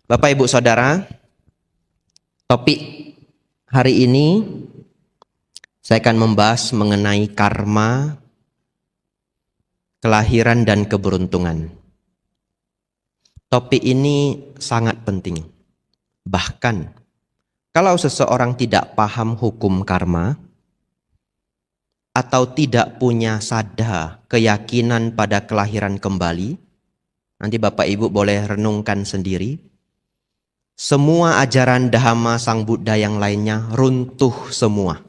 Bapak Ibu Saudara, topik hari ini saya akan membahas mengenai karma, kelahiran dan keberuntungan. Topik ini sangat penting. Bahkan kalau seseorang tidak paham hukum karma atau tidak punya sadha keyakinan pada kelahiran kembali, nanti Bapak Ibu boleh renungkan sendiri. Semua ajaran Dhamma Sang Buddha yang lainnya runtuh semua.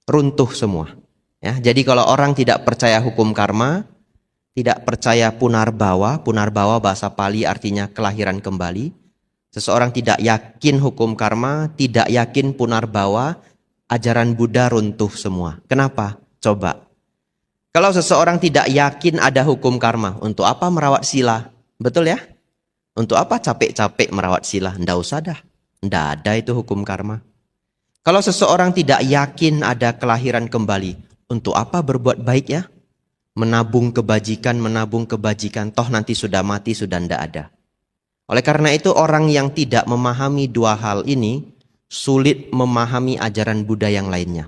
Runtuh semua. Ya, jadi kalau orang tidak percaya hukum karma, tidak percaya punarbawa, punarbawa bahasa Pali artinya kelahiran kembali. Seseorang tidak yakin hukum karma, tidak yakin punarbawa, ajaran Buddha runtuh semua. Kenapa? Coba. Kalau seseorang tidak yakin ada hukum karma, untuk apa merawat sila? Betul ya? Untuk apa capek-capek merawat sila? Nggak usah dah. Nggak ada itu hukum karma. Kalau seseorang tidak yakin ada kelahiran kembali, untuk apa berbuat baik ya? Menabung kebajikan, toh nanti sudah mati, sudah ndak ada. Oleh karena itu orang yang tidak memahami dua hal ini, sulit memahami ajaran Buddha yang lainnya.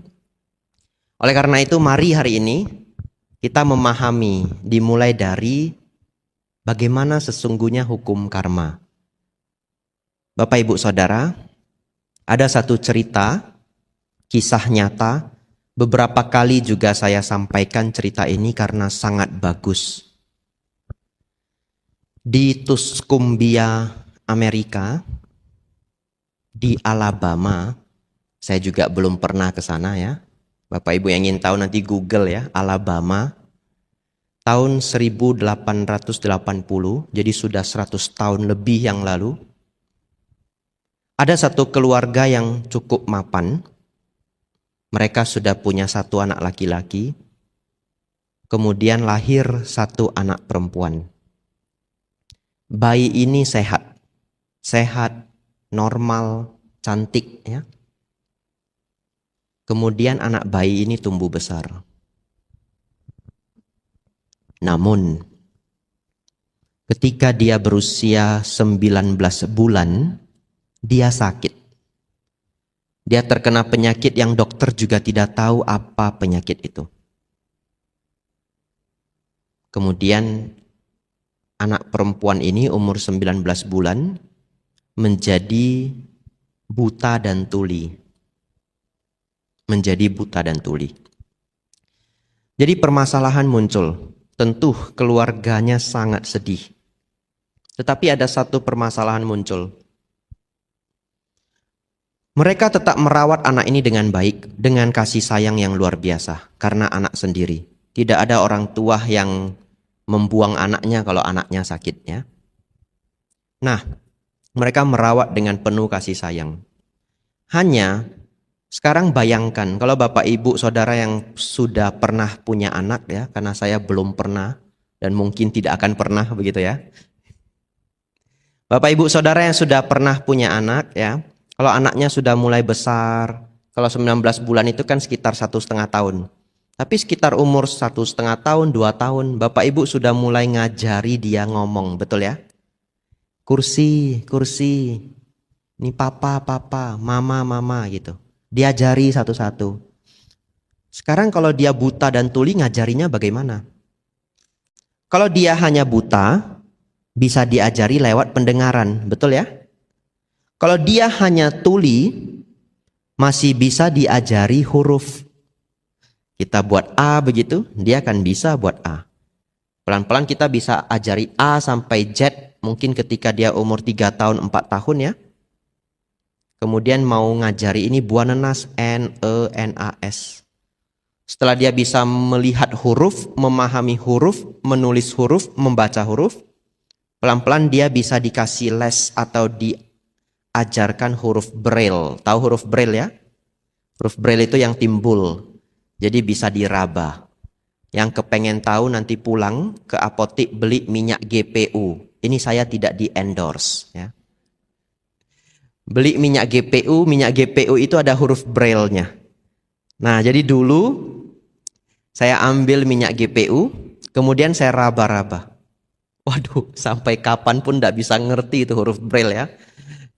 Oleh karena itu mari hari ini kita memahami dimulai dari bagaimana sesungguhnya hukum karma. Bapak Ibu Saudara, ada satu cerita, kisah nyata, beberapa kali juga saya sampaikan cerita ini karena sangat bagus. Di Tuscumbia, Amerika, di Alabama, saya juga belum pernah ke sana ya. Bapak Ibu yang ingin tahu nanti Google ya, Alabama. Tahun 1880, jadi sudah 100 tahun lebih yang lalu. Ada satu keluarga yang cukup mapan. Mereka sudah punya satu anak laki-laki. Kemudian lahir satu anak perempuan. Bayi ini sehat, normal, cantik ya. Kemudian anak bayi ini tumbuh besar. Namun ketika dia berusia 19 bulan, dia sakit. Dia terkena penyakit yang dokter juga tidak tahu apa penyakit itu. Kemudian anak perempuan ini umur 19 bulan menjadi buta dan tuli. Menjadi buta dan tuli. Jadi permasalahan muncul. Tentu keluarganya sangat sedih. Tetapi ada satu permasalahan muncul. Mereka tetap merawat anak ini dengan baik, dengan kasih sayang yang luar biasa. Karena anak sendiri. Tidak ada orang tua yang membuang anaknya kalau anaknya sakit ya. Nah, mereka merawat dengan penuh kasih sayang. Hanya sekarang bayangkan kalau Bapak Ibu Saudara yang sudah pernah punya anak ya, karena saya belum pernah dan mungkin tidak akan pernah begitu ya. Bapak Ibu Saudara yang sudah pernah punya anak ya, kalau anaknya sudah mulai besar, kalau 19 bulan itu kan sekitar 1,5 tahun. Tapi sekitar umur 1,5 tahun, 2 tahun, Bapak Ibu sudah mulai ngajari dia ngomong, betul ya? Kursi, kursi, ini papa, papa, mama, mama gitu. Diajari satu-satu. Sekarang kalau dia buta dan tuli ngajarinya bagaimana? Kalau dia hanya buta, bisa diajari lewat pendengaran, betul ya? Kalau dia hanya tuli, masih bisa diajari huruf. Kita buat A begitu, dia akan bisa buat A. Pelan-pelan kita bisa ajari A sampai Z, mungkin ketika dia umur 3 tahun, 4 tahun ya. Kemudian mau ngajari ini buah nanas, N, E, N, A, S. Setelah dia bisa melihat huruf, memahami huruf, menulis huruf, membaca huruf, pelan-pelan dia bisa dikasih les atau diajarkan huruf Braille. Tahu huruf Braille ya? Huruf Braille itu yang timbul. Jadi bisa diraba. Yang kepengen tahu nanti pulang ke apotik beli minyak GPU. Ini saya tidak di endorse ya. Beli minyak GPU itu ada huruf Braille-nya. Nah, jadi dulu saya ambil minyak GPU, kemudian saya raba-raba. Waduh, sampai kapan pun tidak bisa ngerti itu huruf Braille ya.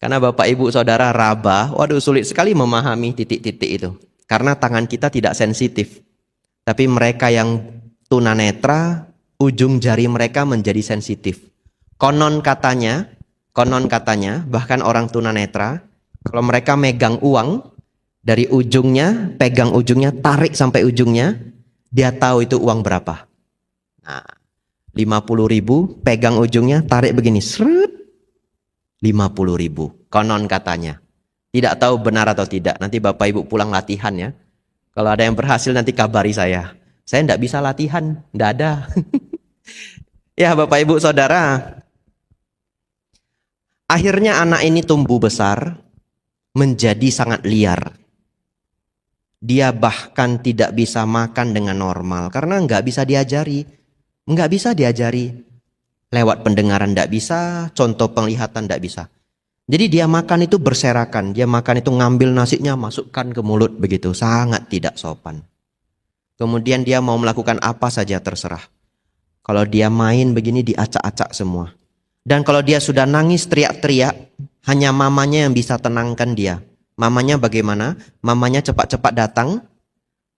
Karena Bapak Ibu Saudara raba, waduh sulit sekali memahami titik-titik itu. Karena tangan kita tidak sensitif. Tapi mereka yang tunanetra, ujung jari mereka menjadi sensitif. Konon katanya, bahkan orang tunanetra, kalau mereka megang uang, dari ujungnya, pegang ujungnya, tarik sampai ujungnya, dia tahu itu uang berapa. Nah, 50.000, pegang ujungnya, tarik begini, seret, 50.000. Konon katanya. Tidak tahu benar atau tidak. Nanti Bapak Ibu pulang latihan ya. Kalau ada yang berhasil nanti kabari saya. Saya tidak bisa latihan, tidak ada. Ya Bapak Ibu Saudara. Akhirnya anak ini tumbuh besar, menjadi sangat liar. Dia bahkan tidak bisa makan dengan normal, karena nggak bisa diajari. Nggak bisa diajari. Lewat pendengaran tidak bisa, contoh penglihatan tidak bisa. Jadi dia makan itu berserakan. Dia makan itu ngambil nasinya, masukkan ke mulut begitu. Sangat tidak sopan. Kemudian dia mau melakukan apa saja terserah. Kalau dia main begini diacak-acak semua. Dan kalau dia sudah nangis teriak-teriak, hanya mamanya yang bisa tenangkan dia. Mamanya bagaimana? Mamanya cepat-cepat datang.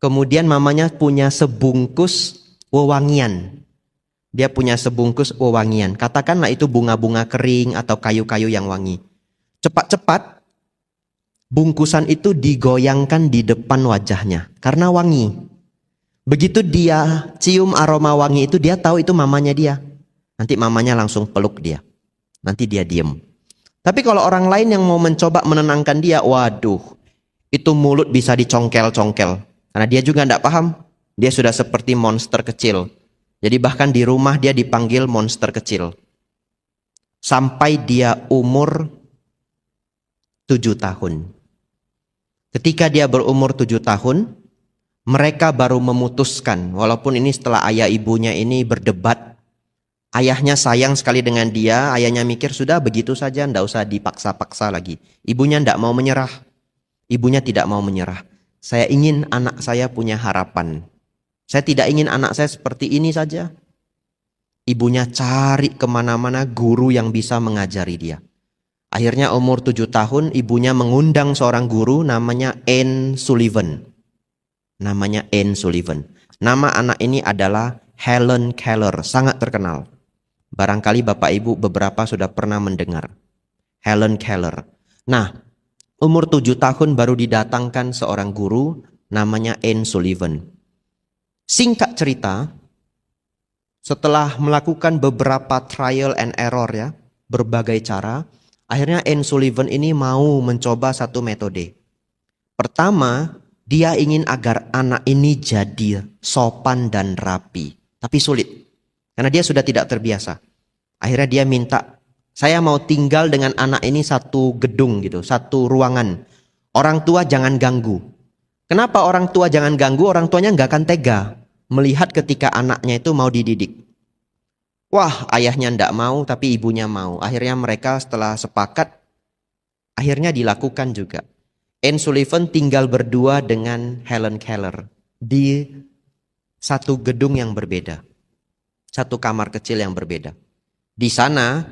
Kemudian mamanya punya sebungkus wewangian. Dia punya sebungkus wewangian. Katakanlah itu bunga-bunga kering atau kayu-kayu yang wangi. Cepat-cepat bungkusan itu digoyangkan di depan wajahnya karena wangi. Begitu dia cium aroma wangi itu, dia tahu itu mamanya dia. Nanti mamanya langsung peluk dia. Nanti dia diem. Tapi kalau orang lain yang mau mencoba menenangkan dia, waduh, itu mulut bisa dicongkel-congkel. Karena dia juga tidak paham. Dia sudah seperti monster kecil. Jadi bahkan di rumah dia dipanggil monster kecil. Sampai dia umur 7 tahun. Ketika dia berumur 7 tahun, mereka baru memutuskan, walaupun ini setelah ayah ibunya ini berdebat. Ayahnya sayang sekali dengan dia, ayahnya mikir sudah begitu saja, tidak usah dipaksa-paksa lagi. Ibunya tidak mau menyerah. Ibunya tidak mau menyerah. Saya ingin anak saya punya harapan. Saya tidak ingin anak saya seperti ini saja. Ibunya cari kemana-mana guru yang bisa mengajari dia. Akhirnya umur 7 tahun ibunya mengundang seorang guru namanya Anne Sullivan. Namanya Anne Sullivan. Nama anak ini adalah Helen Keller, sangat terkenal. Barangkali Bapak Ibu beberapa sudah pernah mendengar. Helen Keller. Nah, umur 7 tahun baru didatangkan seorang guru namanya Anne Sullivan. Singkat cerita, setelah melakukan beberapa trial and error ya, berbagai cara, akhirnya Anne Sullivan ini mau mencoba satu metode. Pertama, dia ingin agar anak ini jadi sopan dan rapi. Tapi sulit. Karena dia sudah tidak terbiasa. Akhirnya dia minta, saya mau tinggal dengan anak ini satu gedung gitu, satu ruangan. Orang tua jangan ganggu. Kenapa orang tua jangan ganggu? Orang tuanya nggak akan tega melihat ketika anaknya itu mau dididik. Wah, ayahnya ndak mau, tapi ibunya mau. Akhirnya mereka setelah sepakat, akhirnya dilakukan juga. Anne Sullivan tinggal berdua dengan Helen Keller di satu gedung yang berbeda. Satu kamar kecil yang berbeda. Di sana,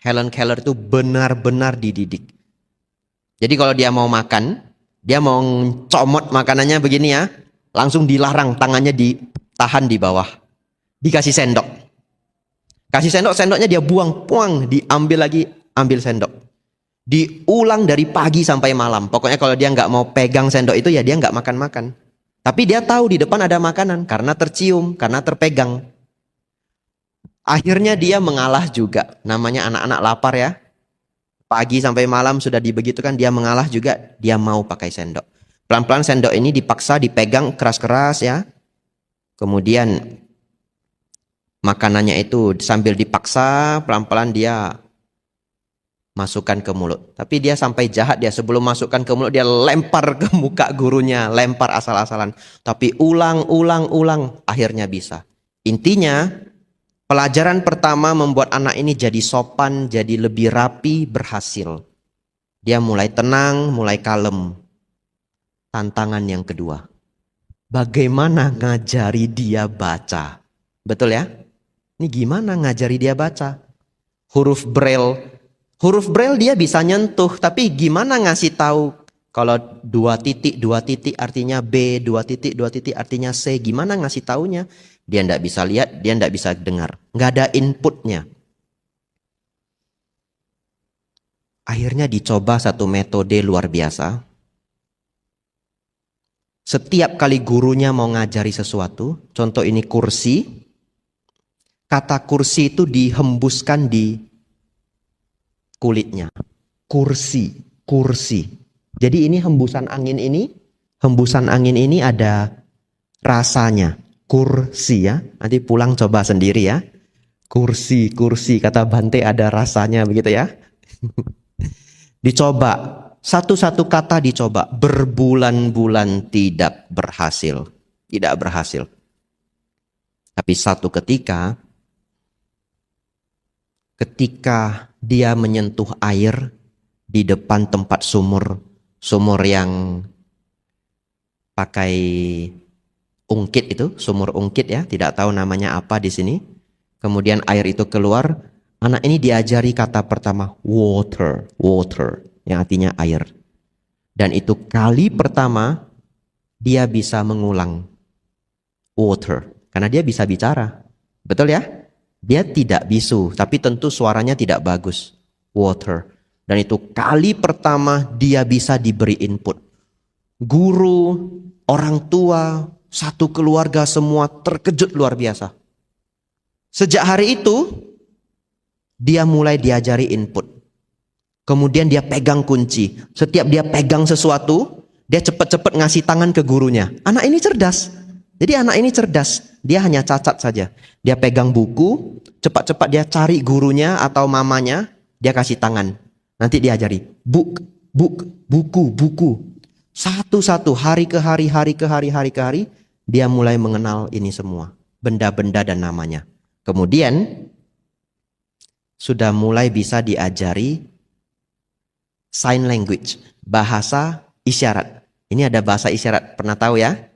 Helen Keller itu benar-benar dididik. Jadi kalau dia mau makan, dia mau comot makanannya begini ya, langsung dilarang, tangannya ditahan di bawah. Dikasih sendok. Kasih sendok, sendoknya dia buang, puang, diambil lagi, ambil sendok. Diulang dari pagi sampai malam. Pokoknya kalau dia nggak mau pegang sendok itu ya dia nggak makan-makan. Tapi dia tahu di depan ada makanan karena tercium, karena terpegang. Akhirnya dia mengalah juga. Namanya anak-anak lapar ya. Pagi sampai malam sudah dibegitukan, dia mengalah juga, dia mau pakai sendok. Pelan-pelan sendok ini dipaksa dipegang keras-keras ya. Kemudian makanannya itu sambil dipaksa pelan-pelan dia masukkan ke mulut. Tapi dia sampai jahat, dia sebelum masukkan ke mulut dia lempar ke muka gurunya, lempar asal-asalan. Tapi ulang, akhirnya bisa. Intinya pelajaran pertama membuat anak ini jadi sopan, jadi lebih rapi, berhasil. Dia mulai tenang, mulai kalem. Tantangan yang kedua, bagaimana ngajari dia baca? Betul ya? Ini gimana ngajari dia baca? Huruf Braille dia bisa nyentuh, tapi gimana ngasih tahu kalau 2 titik artinya B, 2 titik artinya C, gimana ngasih taunya? Dia ndak bisa lihat, dia ndak bisa dengar, nggak ada inputnya. Akhirnya dicoba satu metode luar biasa. Setiap kali gurunya mau ngajari sesuatu, contoh ini kursi, kata kursi itu dihembuskan di kulitnya. Kursi, kursi. Jadi ini hembusan angin ini ada rasanya. Kursi ya. Nanti pulang coba sendiri ya. Kursi, kursi. Kata Bante ada rasanya begitu ya. Dicoba. Satu-satu kata dicoba. Berbulan-bulan tidak berhasil. Tidak berhasil. Tapi satu ketika dia menyentuh air di depan tempat sumur yang pakai ungkit itu, sumur ungkit ya, tidak tahu namanya apa di sini. Kemudian air itu keluar, anak ini diajari kata pertama water, yang artinya air. Dan itu kali pertama dia bisa mengulang water, karena dia bisa bicara. Betul ya? Dia tidak bisu, tapi tentu suaranya tidak bagus. Water. Dan itu kali pertama dia bisa diberi input. Guru, orang tua, satu keluarga semua terkejut luar biasa. Sejak hari itu, dia mulai diajari input. Kemudian dia pegang kunci. Setiap dia pegang sesuatu, dia cepat-cepat ngasih tangan ke gurunya. Anak ini cerdas. Jadi anak ini cerdas, dia hanya cacat saja. Dia pegang buku, cepat-cepat dia cari gurunya atau mamanya, dia kasih tangan. Nanti dia ajari, buku. Satu-satu, hari ke hari, dia mulai mengenal ini semua. Benda-benda dan namanya. Kemudian, sudah mulai bisa diajari sign language, bahasa isyarat. Ini ada bahasa isyarat, pernah tahu ya?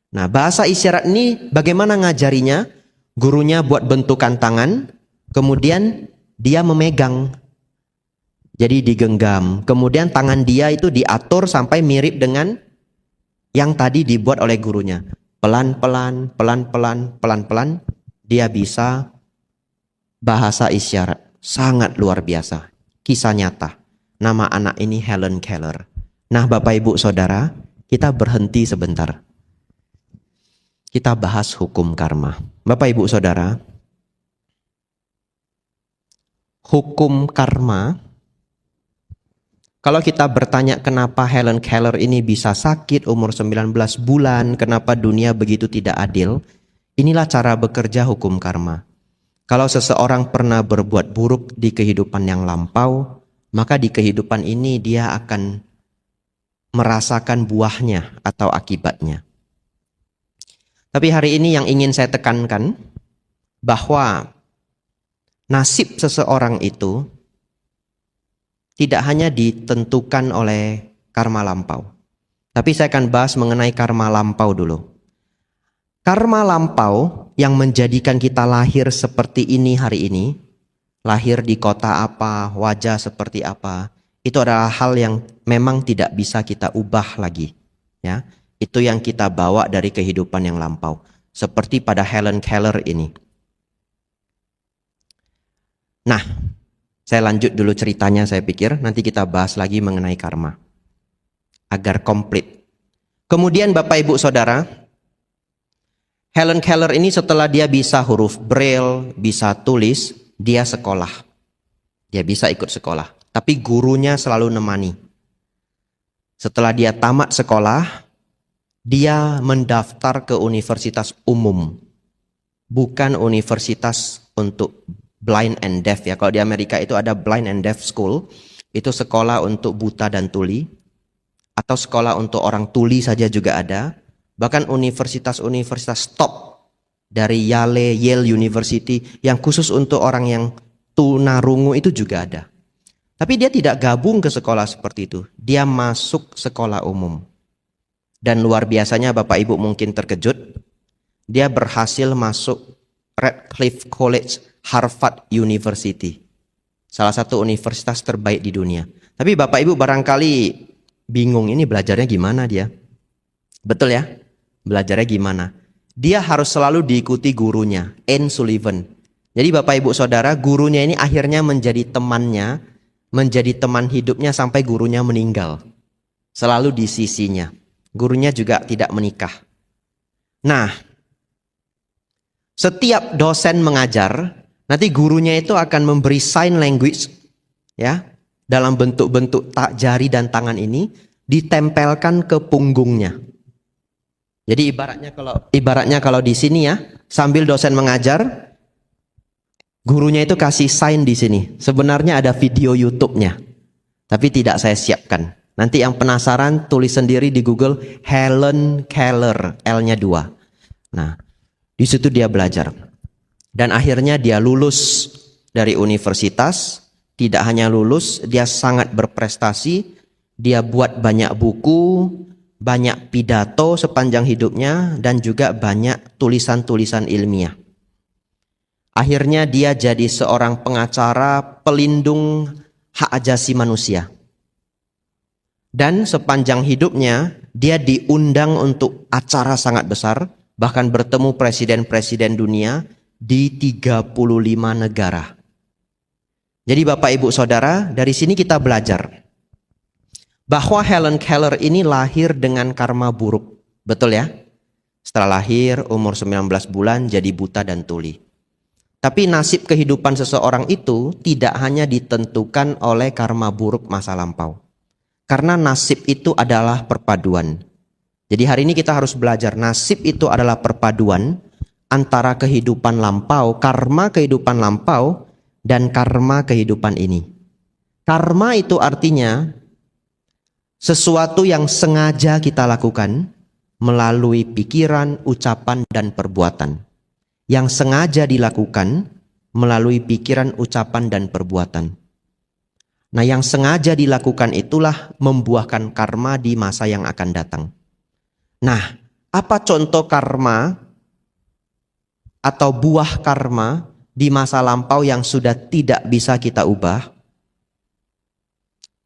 Nah, bahasa isyarat ini bagaimana ngajarinya? Gurunya buat bentukan tangan, kemudian dia memegang. Jadi digenggam. Kemudian tangan dia itu diatur sampai mirip dengan yang tadi dibuat oleh gurunya. Pelan-pelan, dia bisa bahasa isyarat. Sangat luar biasa. Kisah nyata. Nama anak ini Helen Keller. Nah, Bapak Ibu Saudara, kita berhenti sebentar. Kita bahas hukum karma. Bapak Ibu Saudara, hukum karma, kalau kita bertanya kenapa Helen Keller ini bisa sakit umur 19 bulan, kenapa dunia begitu tidak adil, inilah cara bekerja hukum karma. Kalau seseorang pernah berbuat buruk di kehidupan yang lampau, maka di kehidupan ini dia akan merasakan buahnya atau akibatnya. Tapi hari ini yang ingin saya tekankan, bahwa nasib seseorang itu tidak hanya ditentukan oleh karma lampau. Tapi saya akan bahas mengenai karma lampau dulu. Karma lampau yang menjadikan kita lahir seperti ini hari ini, lahir di kota apa, wajah seperti apa, itu adalah hal yang memang tidak bisa kita ubah lagi. Ya. Itu yang kita bawa dari kehidupan yang lampau. Seperti pada Helen Keller ini. Nah, saya lanjut dulu ceritanya, saya pikir. Nanti kita bahas lagi mengenai karma. Agar komplit. Kemudian Bapak Ibu Saudara, Helen Keller ini setelah dia bisa huruf Braille, bisa tulis, dia sekolah. Dia bisa ikut sekolah. Tapi gurunya selalu nemani. Setelah dia tamat sekolah, dia mendaftar ke universitas umum, bukan universitas untuk blind and deaf ya. Kalau di Amerika itu ada blind and deaf school, itu sekolah untuk buta dan tuli, atau sekolah untuk orang tuli saja juga ada. Bahkan universitas-universitas top dari Yale University yang khusus untuk orang yang tunarungu itu juga ada. Tapi dia tidak gabung ke sekolah seperti itu, dia masuk sekolah umum. Dan luar biasanya Bapak Ibu mungkin terkejut, dia berhasil masuk Radcliffe College, Harvard University. Salah satu universitas terbaik di dunia. Tapi Bapak Ibu barangkali bingung, ini belajarnya gimana dia? Betul ya? Belajarnya gimana? Dia harus selalu diikuti gurunya, Anne Sullivan. Jadi Bapak Ibu Saudara, gurunya ini akhirnya menjadi temannya, menjadi teman hidupnya sampai gurunya meninggal. Selalu di sisinya. Gurunya juga tidak menikah. Nah, setiap dosen mengajar, nanti gurunya itu akan memberi sign language, ya, dalam bentuk-bentuk jari dan tangan ini ditempelkan ke punggungnya. Jadi ibaratnya kalau di sini ya, sambil dosen mengajar, gurunya itu kasih sign di sini. Sebenarnya ada video YouTube-nya, tapi tidak saya siapkan. Nanti yang penasaran tulis sendiri di Google Helen Keller, L-nya 2. Nah, di situ dia belajar. Dan akhirnya dia lulus dari universitas. Tidak hanya lulus, dia sangat berprestasi. Dia buat banyak buku, banyak pidato sepanjang hidupnya, dan juga banyak tulisan-tulisan ilmiah. Akhirnya dia jadi seorang pengacara pelindung hak asasi manusia. Dan sepanjang hidupnya dia diundang untuk acara sangat besar, bahkan bertemu presiden-presiden dunia di 35 negara. Jadi Bapak Ibu Saudara, dari sini kita belajar bahwa Helen Keller ini lahir dengan karma buruk. Betul ya? Setelah lahir umur 19 bulan jadi buta dan tuli. Tapi nasib kehidupan seseorang itu tidak hanya ditentukan oleh karma buruk masa lampau. Karena nasib itu adalah perpaduan. Jadi hari ini kita harus belajar nasib itu adalah perpaduan antara kehidupan lampau, karma kehidupan lampau, dan karma kehidupan ini. Karma itu artinya sesuatu yang sengaja kita lakukan melalui pikiran, ucapan, dan perbuatan. Yang sengaja dilakukan melalui pikiran, ucapan, dan perbuatan. Nah, yang sengaja dilakukan itulah membuahkan karma di masa yang akan datang. Nah, apa contoh karma atau buah karma di masa lampau yang sudah tidak bisa kita ubah?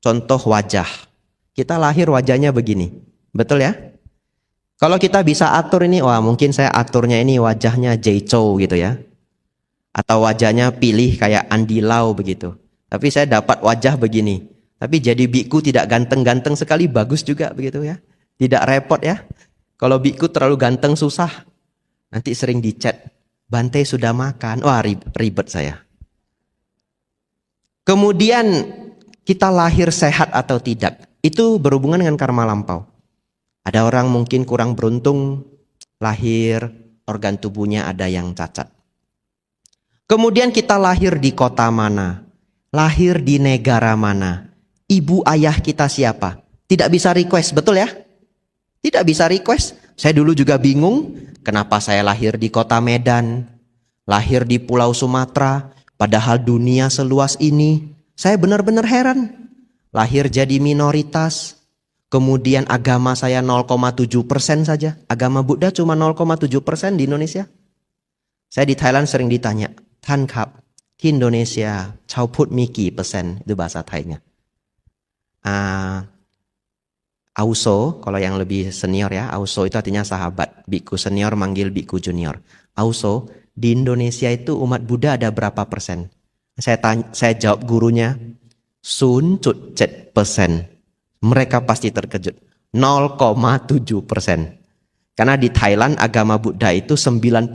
Contoh wajah. Kita lahir wajahnya begini. Betul ya? Kalau kita bisa atur ini, wah mungkin saya aturnya ini wajahnya Jay Chou gitu ya. Atau wajahnya pilih kayak Andy Lau begitu. Tapi saya dapat wajah begini. Tapi jadi biku tidak ganteng-ganteng sekali, bagus juga begitu ya. Tidak repot ya. Kalau biku terlalu ganteng susah. Nanti sering dicat, Bante sudah makan. Wah ribet saya. Kemudian kita lahir sehat atau tidak. Itu berhubungan dengan karma lampau. Ada orang mungkin kurang beruntung, lahir organ tubuhnya ada yang cacat. Kemudian kita lahir di kota mana? Lahir di negara mana? Ibu ayah kita siapa? Tidak bisa request, betul ya? Tidak bisa request. Saya dulu juga bingung, kenapa saya lahir di kota Medan, lahir di Pulau Sumatera, padahal dunia seluas ini. Saya benar-benar heran. Lahir jadi minoritas, kemudian agama saya 0,7% saja. Agama Buddha cuma 0,7% di Indonesia. Saya di Thailand sering ditanya, Tan Kap, di Indonesia, Chao Put miกี่%? Itu bahasa Thainya. Auso, kalau yang lebih senior ya, Auso itu artinya sahabat. Biku senior manggil biku junior. Auso, di Indonesia itu umat Buddha ada berapa persen? Saya jawab gurunya, 0,7%. Mereka pasti terkejut. 0,7%. Karena di Thailand agama Buddha itu 90%.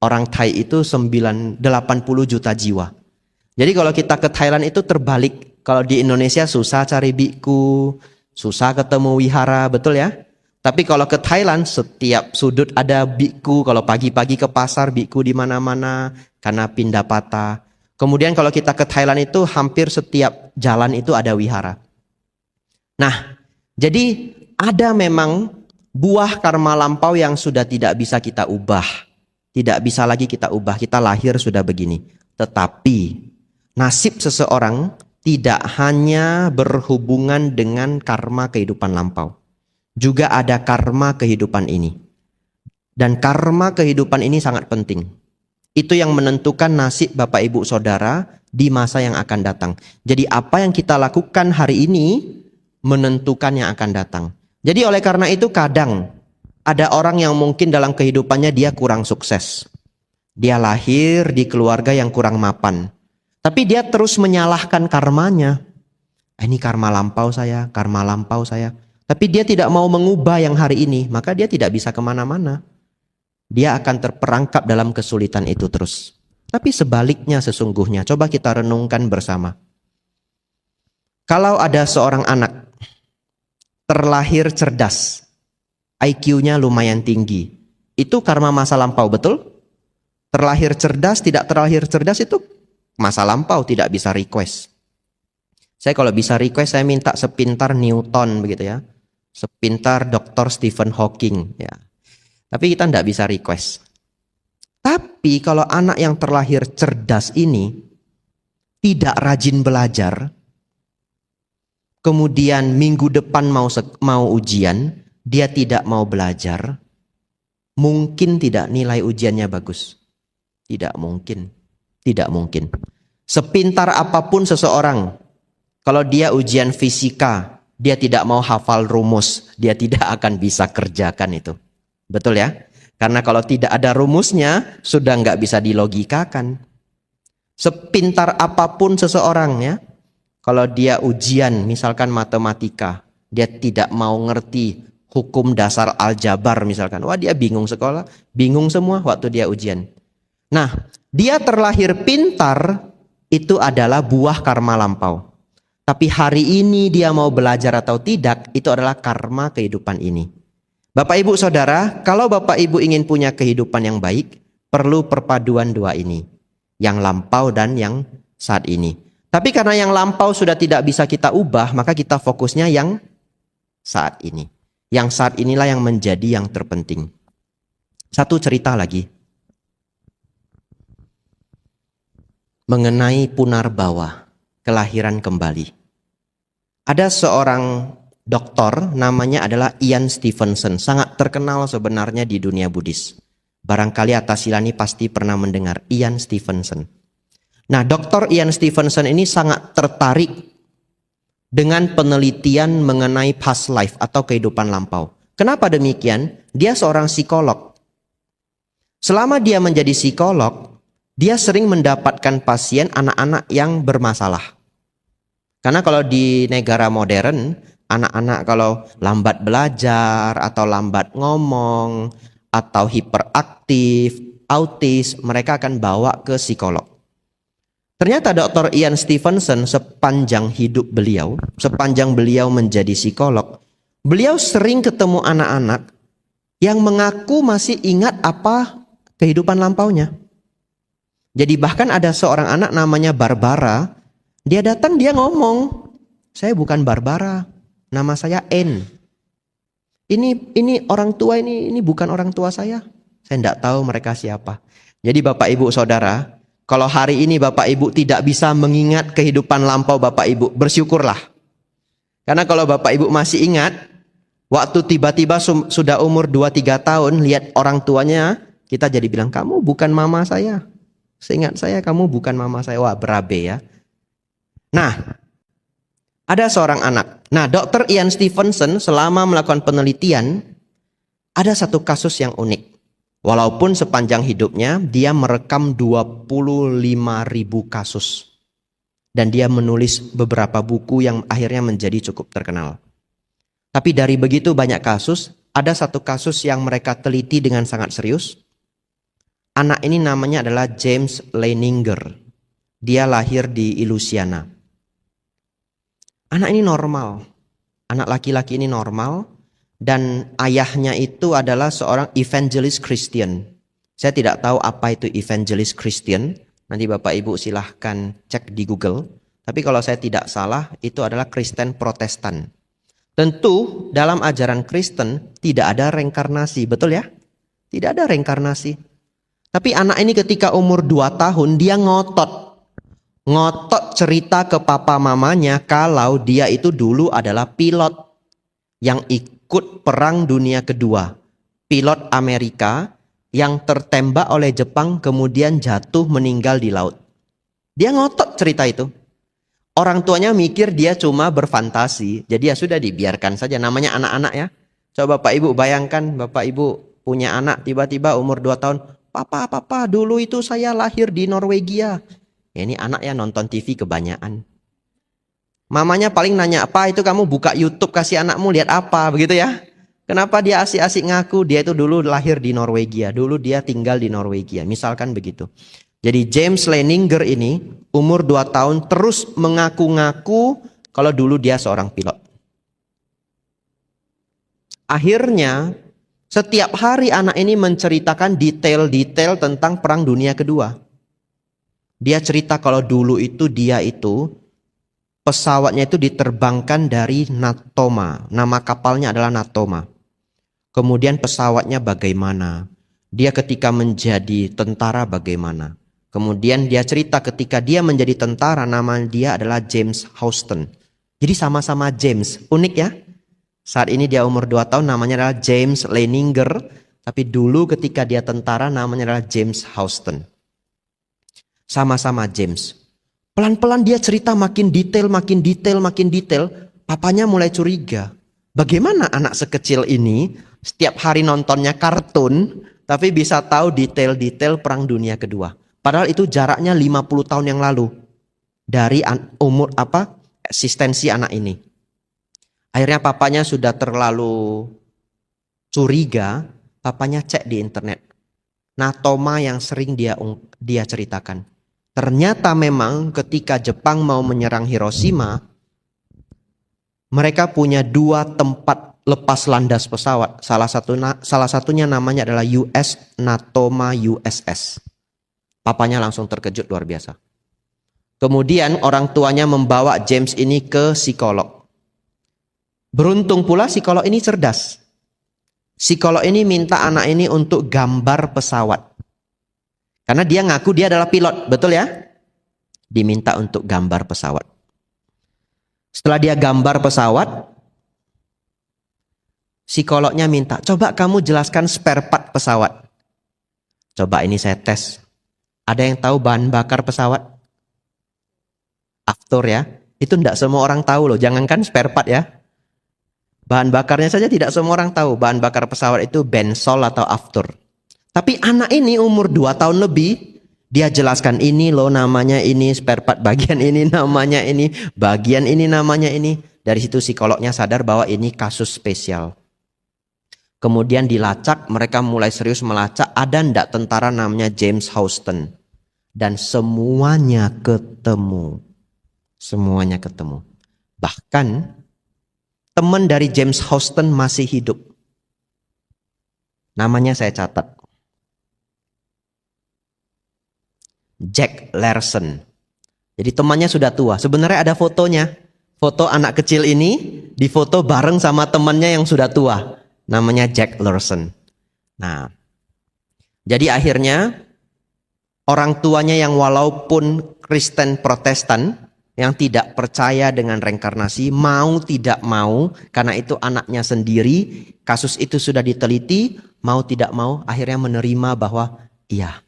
Orang Thai itu 80 juta jiwa. Jadi kalau kita ke Thailand itu terbalik. Kalau di Indonesia susah cari biku, susah ketemu wihara, betul ya? Tapi kalau ke Thailand setiap sudut ada biku. Kalau pagi-pagi ke pasar biku di mana-mana karena pindah patah. Kemudian kalau kita ke Thailand itu hampir setiap jalan itu ada wihara. Nah, jadi ada memang buah karma lampau yang sudah tidak bisa kita ubah. Tidak bisa lagi kita ubah, kita lahir sudah begini. Tetapi nasib seseorang tidak hanya berhubungan dengan karma kehidupan lampau. Juga ada karma kehidupan ini. Dan karma kehidupan ini sangat penting. Itu yang menentukan nasib Bapak Ibu Saudara di masa yang akan datang. Jadi apa yang kita lakukan hari ini menentukan yang akan datang. Jadi oleh karena itu kadang ada orang yang mungkin dalam kehidupannya dia kurang sukses. Dia lahir di keluarga yang kurang mapan. Tapi dia terus menyalahkan karmanya. Ini karma lampau saya, karma lampau saya. Tapi dia tidak mau mengubah yang hari ini, maka dia tidak bisa kemana-mana. Dia akan terperangkap dalam kesulitan itu terus. Tapi sebaliknya sesungguhnya, coba kita renungkan bersama. Kalau ada seorang anak terlahir cerdas, IQ-nya lumayan tinggi, itu karma masa lampau, betul? Terlahir cerdas, tidak terlahir cerdas itu masa lampau, tidak bisa request. Saya kalau bisa request, saya minta sepintar Newton begitu ya. Sepintar Dr. Stephen Hawking ya. Tapi kita tidak bisa request. Tapi kalau anak yang terlahir cerdas ini tidak rajin belajar, kemudian minggu depan mau ujian, dia tidak mau belajar, mungkin tidak nilai ujiannya bagus. Tidak mungkin. Tidak mungkin. Sepintar apapun seseorang, kalau dia ujian fisika, dia tidak mau hafal rumus, dia tidak akan bisa kerjakan itu. Betul ya? Karena kalau tidak ada rumusnya, sudah nggak bisa dilogikakan. Sepintar apapun seseorang ya, kalau dia ujian misalkan matematika, dia tidak mau ngerti hukum dasar aljabar misalkan. Wah, dia bingung sekolah, bingung semua waktu dia ujian. Nah, dia terlahir pintar, itu adalah buah karma lampau. Tapi hari ini dia mau belajar atau tidak, itu adalah karma kehidupan ini. Bapak Ibu Saudara, kalau Bapak Ibu ingin punya kehidupan yang baik, perlu perpaduan dua ini. Yang lampau dan yang saat ini. Tapi karena yang lampau sudah tidak bisa kita ubah, maka kita fokusnya yang saat ini. Yang saat inilah yang menjadi yang terpenting. Satu cerita lagi. Mengenai Punarbawa, kelahiran kembali. Ada seorang doktor namanya adalah Ian Stevenson, sangat terkenal sebenarnya di dunia Buddhis. Barangkali atas Silani pasti pernah mendengar Ian Stevenson. Nah, Dr. Ian Stevenson ini sangat tertarik dengan penelitian mengenai past life atau kehidupan lampau. Kenapa demikian? Dia seorang psikolog. Selama dia menjadi psikolog, dia sering mendapatkan pasien anak-anak yang bermasalah. Karena kalau di negara modern, anak-anak kalau lambat belajar atau lambat ngomong atau hiperaktif, autis, mereka akan bawa ke psikolog. Ternyata Dr. Ian Stevenson sepanjang hidup beliau, sepanjang beliau menjadi psikolog, beliau sering ketemu anak-anak yang mengaku masih ingat apa kehidupan lampaunya. Jadi bahkan ada seorang anak namanya Barbara, dia datang dia ngomong, saya bukan Barbara, nama saya N. Ini orang tua ini bukan orang tua saya tidak tahu mereka siapa. Jadi Bapak Ibu Saudara, kalau hari ini Bapak Ibu tidak bisa mengingat kehidupan lampau Bapak Ibu, bersyukurlah. Karena kalau Bapak Ibu masih ingat, waktu tiba-tiba sudah umur 2-3 tahun, lihat orang tuanya, kita jadi bilang, kamu bukan mama saya. Seingat saya kamu bukan mama saya. Wah, berabe ya. Nah, ada seorang anak. Nah, Dr. Ian Stevenson selama melakukan penelitian, ada satu kasus yang unik. Walaupun sepanjang hidupnya dia merekam 25.000 kasus. Dan dia menulis beberapa buku yang akhirnya menjadi cukup terkenal. Tapi dari begitu banyak kasus, ada satu kasus yang mereka teliti dengan sangat serius. Anak ini namanya adalah James Leininger. Dia lahir di Louisiana. Anak ini normal. Anak laki-laki ini normal. Dan ayahnya itu adalah seorang evangelist Christian. Saya tidak tahu apa itu evangelist Christian. Nanti Bapak Ibu silahkan cek di Google. Tapi kalau saya tidak salah, itu adalah Kristen Protestan. Tentu dalam ajaran Kristen tidak ada reinkarnasi, betul ya? Tidak ada reinkarnasi. Tapi anak ini ketika umur 2 tahun dia ngotot cerita ke papa mamanya kalau dia itu dulu adalah pilot yang ikut perang dunia kedua. pilot Amerika yang tertembak oleh Jepang kemudian jatuh meninggal di laut. Dia ngotot cerita itu. Orang tuanya mikir dia cuma berfantasi, jadi ya sudah dibiarkan saja, namanya anak-anak ya. Coba Bapak Ibu bayangkan, Bapak Ibu punya anak tiba-tiba umur 2 tahun, Papa, dulu itu saya lahir di Norwegia. Ya, ini anak ya nonton TV kebanyakan. Mamanya paling nanya, apa itu kamu buka YouTube kasih anakmu lihat apa, begitu ya. Kenapa dia asik-asik ngaku, dia itu dulu lahir di Norwegia, dulu dia tinggal di Norwegia, misalkan begitu. Jadi James Leininger ini umur 2 tahun terus mengaku-ngaku kalau dulu dia seorang pilot. Akhirnya setiap hari anak ini menceritakan detail-detail tentang Perang Dunia Kedua. Dia cerita kalau dulu itu dia itu pesawatnya itu diterbangkan dari Natoma. Nama kapalnya adalah Natoma. Kemudian pesawatnya bagaimana? Dia ketika menjadi tentara bagaimana? Kemudian dia cerita ketika dia menjadi tentara, nama dia adalah James Houston. Jadi sama-sama James, unik ya. Saat ini dia umur 2 tahun, namanya adalah James Leininger. Tapi dulu ketika dia tentara, namanya adalah James Houston. Sama-sama James. Pelan-pelan dia cerita makin detail. Papanya mulai curiga. Bagaimana anak sekecil ini setiap hari nontonnya kartun, tapi bisa tahu detail-detail Perang Dunia Kedua. Padahal itu jaraknya 50 tahun yang lalu dari umur eksistensi anak ini. Akhirnya papanya sudah terlalu curiga, papanya cek di internet. Natoma yang sering dia ceritakan. Ternyata memang ketika Jepang mau menyerang Hiroshima, mereka punya 2 tempat lepas landas pesawat. Salah satunya namanya adalah US Natoma USS. Papanya langsung terkejut luar biasa. Kemudian orang tuanya membawa James ini ke psikolog. Beruntung pula psikolog ini cerdas. Psikolog ini minta anak ini untuk gambar pesawat. Karena dia ngaku dia adalah pilot, betul ya? Diminta untuk gambar pesawat. Setelah dia gambar pesawat, psikolognya minta, coba kamu jelaskan spare part pesawat. Coba ini saya tes. Ada yang tahu bahan bakar pesawat? Aftur ya. Itu tidak semua orang tahu loh. Jangankan spare part ya. Bahan bakarnya saja tidak semua orang tahu. Bahan bakar pesawat itu bensol atau aftur. Tapi anak ini umur 2 tahun lebih. Dia jelaskan ini loh namanya ini. Spare part bagian ini namanya ini. Bagian ini namanya ini. Dari situ psikolognya sadar bahwa ini kasus spesial. Kemudian dilacak, mereka mulai serius melacak, ada ndak tentara namanya James Houston. Dan semuanya ketemu. Semuanya ketemu. Bahkan teman dari James Houston masih hidup. Namanya saya catat. Jack Larson. Jadi temannya sudah tua. Sebenarnya ada fotonya. Foto anak kecil ini difoto bareng sama temannya yang sudah tua. Namanya Jack Larson. Nah, jadi akhirnya orang tuanya yang walaupun Kristen Protestan, yang tidak percaya dengan reinkarnasi, mau tidak mau, karena itu anaknya sendiri, kasus itu sudah diteliti, mau tidak mau, akhirnya menerima bahwa iya,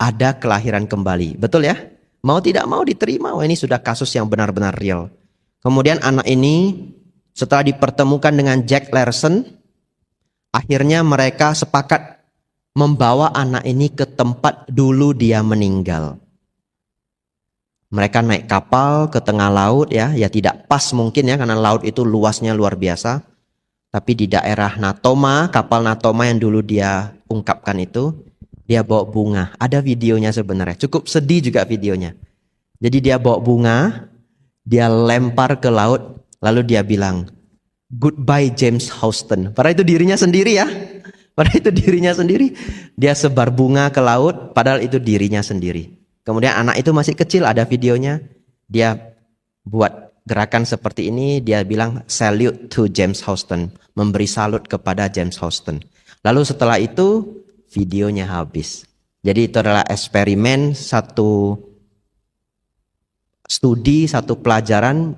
ada kelahiran kembali. Betul ya? Mau tidak mau diterima, wah ini sudah kasus yang benar-benar real. Kemudian anak ini setelah dipertemukan dengan Jack Larson, akhirnya mereka sepakat membawa anak ini ke tempat dulu dia meninggal. Mereka naik kapal ke tengah laut ya tidak pas mungkin ya karena laut itu luasnya luar biasa. Tapi di daerah Natoma, kapal Natoma yang dulu dia ungkapkan itu, dia bawa bunga. Ada videonya sebenarnya, cukup sedih juga videonya. Jadi dia bawa bunga, dia lempar ke laut, lalu dia bilang, "Goodbye James Houston." Padahal itu dirinya sendiri ya. Padahal itu dirinya sendiri. Dia sebar bunga ke laut, padahal itu dirinya sendiri. Kemudian anak itu masih kecil, ada videonya. Dia buat gerakan seperti ini, dia bilang salute to James Houston, memberi salut kepada James Houston. Lalu setelah itu videonya habis. Jadi itu adalah eksperimen, satu studi, satu pelajaran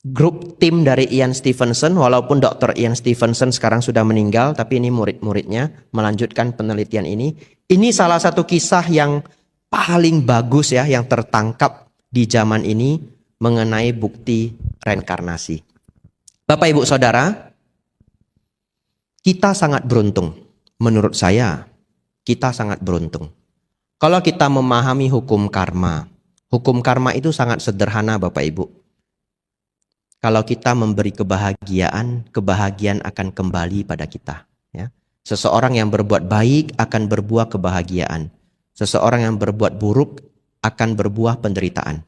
grup tim dari Ian Stevenson, walaupun Dr. Ian Stevenson sekarang sudah meninggal, tapi ini murid-muridnya melanjutkan penelitian ini. Ini salah satu kisah yang paling bagus ya, yang tertangkap di zaman ini mengenai bukti reinkarnasi. Bapak Ibu Saudara, kita sangat beruntung. Menurut saya, kita sangat beruntung. Kalau kita memahami hukum karma itu sangat sederhana Bapak Ibu. Kalau kita memberi kebahagiaan, kebahagiaan akan kembali pada kita. Ya. Seseorang yang berbuat baik akan berbuah kebahagiaan. Seseorang yang berbuat buruk akan berbuah penderitaan.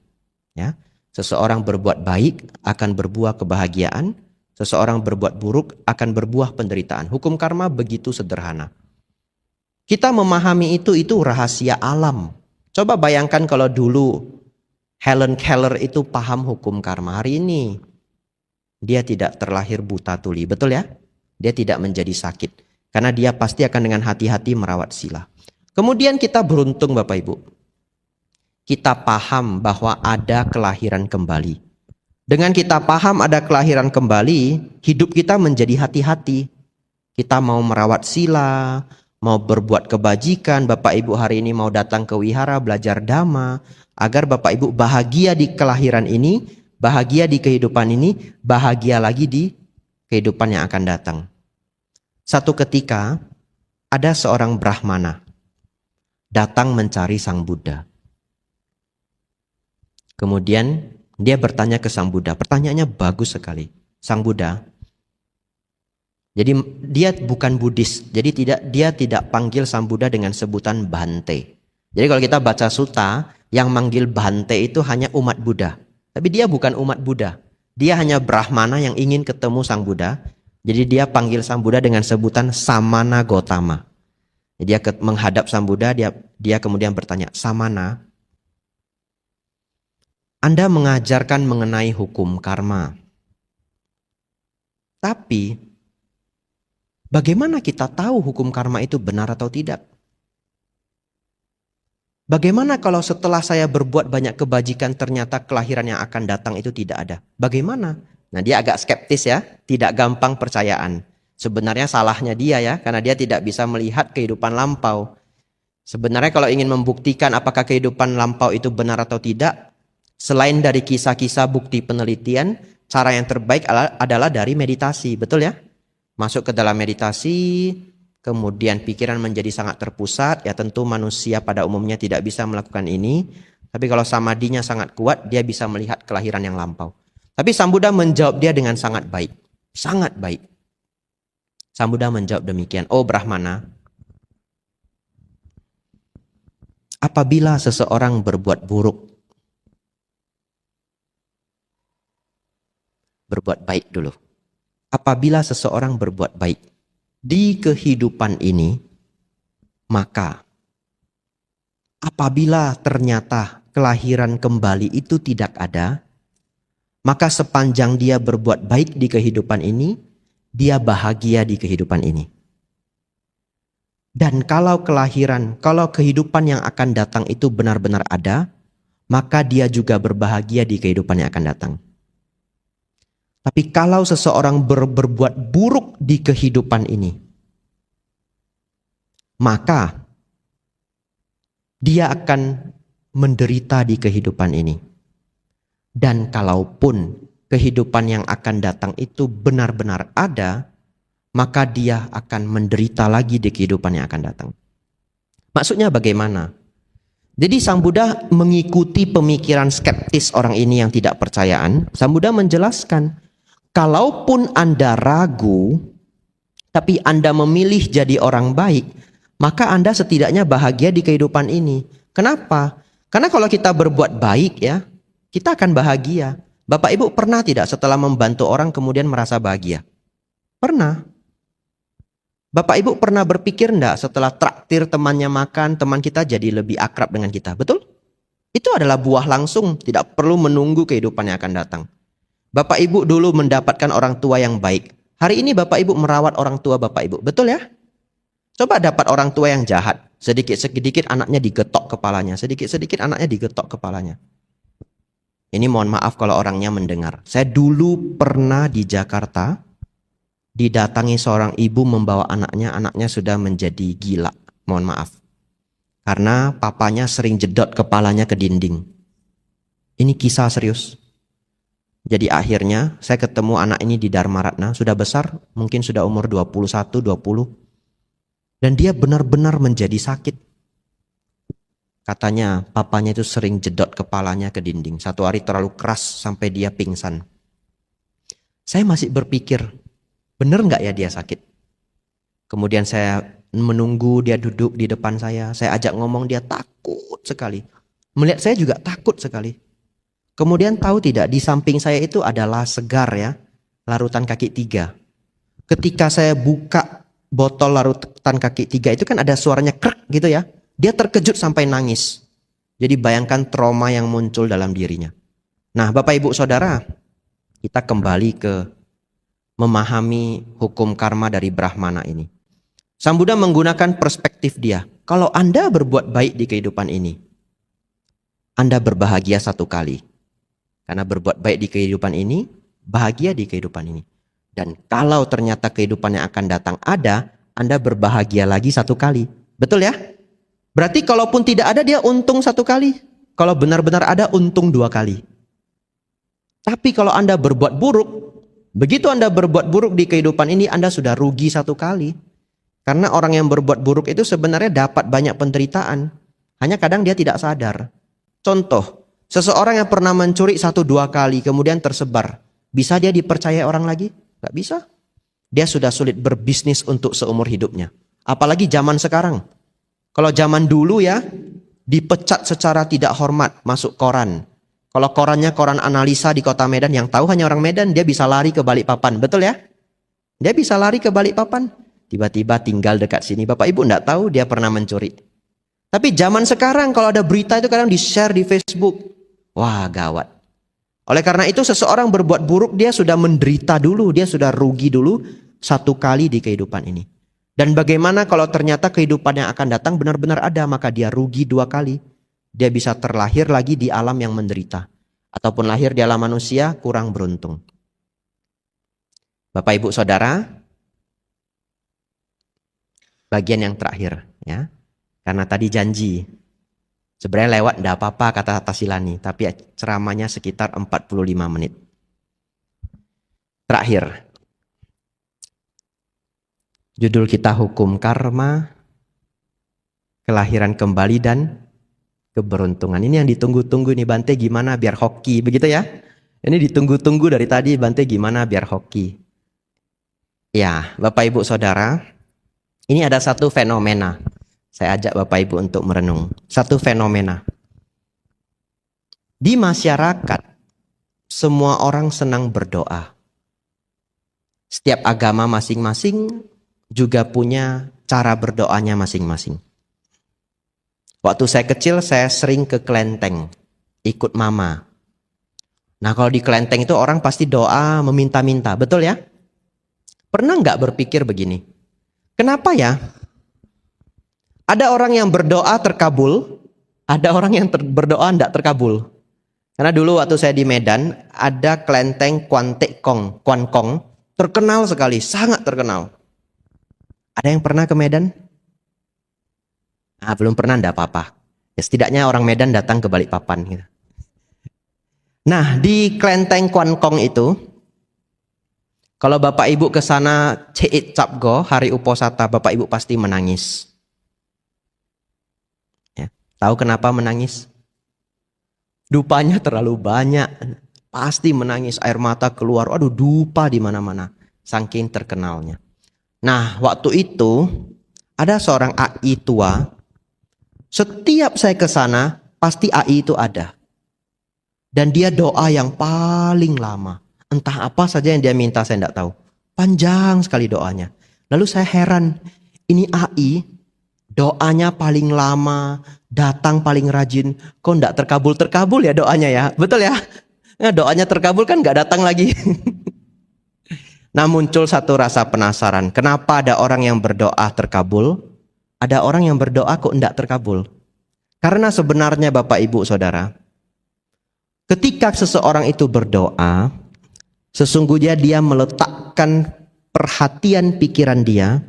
Ya. Seseorang berbuat baik akan berbuah kebahagiaan. Seseorang berbuat buruk akan berbuah penderitaan. Hukum karma begitu sederhana. Kita memahami itu rahasia alam. Coba bayangkan kalau dulu Helen Keller itu paham hukum karma. Hari ini dia tidak terlahir buta tuli, betul ya? Dia tidak menjadi sakit. Karena dia pasti akan dengan hati-hati merawat sila. Kemudian kita beruntung Bapak Ibu. Kita paham bahwa ada kelahiran kembali. Dengan kita paham ada kelahiran kembali, hidup kita menjadi hati-hati. Kita mau merawat sila, mau berbuat kebajikan. Bapak Ibu hari ini mau datang ke wihara belajar dhamma. Agar Bapak Ibu bahagia di kelahiran ini, bahagia di kehidupan ini, bahagia lagi di kehidupan yang akan datang. Satu ketika ada seorang Brahmana datang mencari Sang Buddha. Kemudian dia bertanya ke Sang Buddha. Pertanyaannya bagus sekali. Sang Buddha, jadi dia bukan Buddhis. Jadi dia tidak panggil Sang Buddha dengan sebutan Bhante. Jadi kalau kita baca sutta, yang manggil Bhante itu hanya umat Buddha. Tapi dia bukan umat Buddha. Dia hanya Brahmana yang ingin ketemu Sang Buddha. Jadi dia panggil Sang Buddha dengan sebutan Samana Gotama. Jadi dia menghadap Sang Buddha, dia kemudian bertanya, Samana, Anda mengajarkan mengenai hukum karma. Tapi, bagaimana kita tahu hukum karma itu benar atau tidak? Bagaimana kalau setelah saya berbuat banyak kebajikan ternyata kelahiran yang akan datang itu tidak ada? Bagaimana? Nah dia agak skeptis ya, tidak gampang percayaan. Sebenarnya salahnya dia ya, karena dia tidak bisa melihat kehidupan lampau. Sebenarnya kalau ingin membuktikan apakah kehidupan lampau itu benar atau tidak, selain dari kisah-kisah bukti penelitian, cara yang terbaik adalah dari meditasi, betul ya? Masuk ke dalam meditasi, kemudian pikiran menjadi sangat terpusat, ya tentu manusia pada umumnya tidak bisa melakukan ini. Tapi kalau samadinya sangat kuat, dia bisa melihat kelahiran yang lampau. Tapi Sang Buddha menjawab dia dengan sangat baik. Sangat baik. Sang Buddha menjawab demikian, oh Brahmana, apabila seseorang berbuat buruk, berbuat baik dulu. Apabila seseorang berbuat baik di kehidupan ini, maka apabila ternyata kelahiran kembali itu tidak ada, maka sepanjang dia berbuat baik di kehidupan ini, dia bahagia di kehidupan ini. Dan kalau kehidupan yang akan datang itu benar-benar ada, maka dia juga berbahagia di kehidupan yang akan datang. Tapi kalau seseorang berbuat buruk di kehidupan ini, maka dia akan menderita di kehidupan ini. Dan kalaupun kehidupan yang akan datang itu benar-benar ada, maka dia akan menderita lagi di kehidupan yang akan datang. Maksudnya bagaimana? Jadi Sang Buddha mengikuti pemikiran skeptis orang ini yang tidak percayaan. Sang Buddha menjelaskan, kalaupun Anda ragu, tapi Anda memilih jadi orang baik, maka Anda setidaknya bahagia di kehidupan ini. Kenapa? Karena kalau kita berbuat baik ya, kita akan bahagia. Bapak Ibu pernah tidak setelah membantu orang kemudian merasa bahagia? Pernah. Bapak Ibu pernah berpikir enggak setelah traktir temannya makan, teman kita jadi lebih akrab dengan kita? Betul? Itu adalah buah langsung, tidak perlu menunggu kehidupan yang akan datang. Bapak Ibu dulu mendapatkan orang tua yang baik. Hari ini Bapak Ibu merawat orang tua Bapak Ibu. Betul ya? Coba dapat orang tua yang jahat. Sedikit-sedikit anaknya digetok kepalanya. Sedikit-sedikit anaknya digetok kepalanya. Ini mohon maaf kalau orangnya mendengar. Saya dulu pernah di Jakarta, didatangi seorang ibu membawa anaknya sudah menjadi gila. Mohon maaf. Karena papanya sering jedot kepalanya ke dinding. Ini kisah serius. Jadi akhirnya saya ketemu anak ini di Dharma Ratna, sudah besar, mungkin sudah umur 21, 20. Dan dia benar-benar menjadi sakit. Katanya papanya itu sering jedot kepalanya ke dinding. Satu hari terlalu keras sampai dia pingsan. Saya masih berpikir, benar nggak ya dia sakit? Kemudian saya menunggu dia duduk di depan saya ajak ngomong, dia takut sekali. Melihat saya juga takut sekali. Kemudian tahu tidak, di samping saya itu adalah segar ya, larutan kaki 3. Ketika saya buka botol larutan kaki 3 itu kan ada suaranya krek gitu ya. Dia terkejut sampai nangis. Jadi bayangkan trauma yang muncul dalam dirinya. Nah, Bapak Ibu Saudara, kita kembali ke memahami hukum karma dari Brahmana ini. Sang Buddha menggunakan perspektif dia. Kalau Anda berbuat baik di kehidupan ini, Anda berbahagia satu kali. Karena berbuat baik di kehidupan ini, bahagia di kehidupan ini. Dan kalau ternyata kehidupan yang akan datang ada, Anda berbahagia lagi satu kali. Betul ya? Berarti kalaupun tidak ada, dia untung satu kali. Kalau benar-benar ada, untung 2 kali. Tapi kalau Anda berbuat buruk, begitu Anda berbuat buruk di kehidupan ini, Anda sudah rugi 1 kali. Karena orang yang berbuat buruk itu sebenarnya dapat banyak penderitaan. Hanya kadang dia tidak sadar. Contoh, seseorang yang pernah mencuri 1-2 kali, kemudian tersebar. Bisa dia dipercaya orang lagi? Gak bisa. Dia sudah sulit berbisnis untuk seumur hidupnya. Apalagi zaman sekarang. Kalau zaman dulu ya, dipecat secara tidak hormat, masuk koran. Kalau korannya koran analisa di kota Medan, yang tahu hanya orang Medan, dia bisa lari ke Balikpapan. Betul ya? Dia bisa lari ke Balikpapan. Tiba-tiba tinggal dekat sini. Bapak Ibu enggak tahu dia pernah mencuri. Tapi zaman sekarang kalau ada berita itu kadang di-share di Facebook. Wah, gawat. Oleh karena itu seseorang berbuat buruk, dia sudah menderita dulu. Dia sudah rugi dulu 1 kali di kehidupan ini. Dan bagaimana kalau ternyata kehidupan yang akan datang benar-benar ada, maka dia rugi 2 kali. Dia bisa terlahir lagi di alam yang menderita. Ataupun lahir di alam manusia kurang beruntung. Bapak Ibu Saudara, bagian yang terakhir ya. Karena tadi janji. Sebenarnya lewat enggak apa-apa kata Tasilani, tapi ceramahnya sekitar 45 menit. Terakhir. Judul kita hukum karma, kelahiran kembali dan keberuntungan. Ini yang ditunggu-tunggu nih, Bante gimana biar hoki, begitu ya? Ini ditunggu-tunggu dari tadi, Bante gimana biar hoki. Ya, Bapak Ibu Saudara, ini ada satu fenomena. Saya ajak Bapak Ibu untuk merenung. Satu fenomena. Di masyarakat, semua orang senang berdoa. Setiap agama masing-masing juga punya cara berdoanya masing-masing. Waktu saya kecil, saya sering ke kelenteng, ikut mama. Nah, kalau di kelenteng itu orang pasti doa meminta-minta, betul ya? Pernah nggak berpikir begini? Kenapa ya? Ada orang yang berdoa terkabul, ada orang yang berdoa tidak terkabul. Karena dulu waktu saya di Medan, ada kelenteng Kuan Kong, terkenal sekali, sangat terkenal. Ada yang pernah ke Medan? Ah, belum pernah, enggak apa-apa. Ya, setidaknya orang Medan datang ke Balikpapan gitu. Nah, di kelenteng Kuan Kong itu, kalau Bapak Ibu ke sana Ceit Capgo, hari Uposata, Bapak Ibu pasti menangis. Ya, tahu kenapa menangis? Dupanya terlalu banyak, pasti menangis, air mata keluar. Aduh, dupa di mana-mana, saking terkenalnya. Nah, waktu itu ada seorang AI tua. Setiap saya ke sana, pasti AI itu ada. Dan dia doa yang paling lama. Entah apa saja yang dia minta, saya tidak tahu. Panjang sekali doanya. Lalu saya heran, ini AI doanya paling lama, datang paling rajin. Kok tidak terkabul-terkabul ya doanya ya? Betul ya? Nah, doanya terkabul kan nggak datang lagi. Nah, muncul satu rasa penasaran. Kenapa ada orang yang berdoa terkabul? Ada orang yang berdoa kok tidak terkabul? Karena sebenarnya Bapak Ibu Saudara, Ketika seseorang itu berdoa, sesungguhnya dia meletakkan perhatian pikiran dia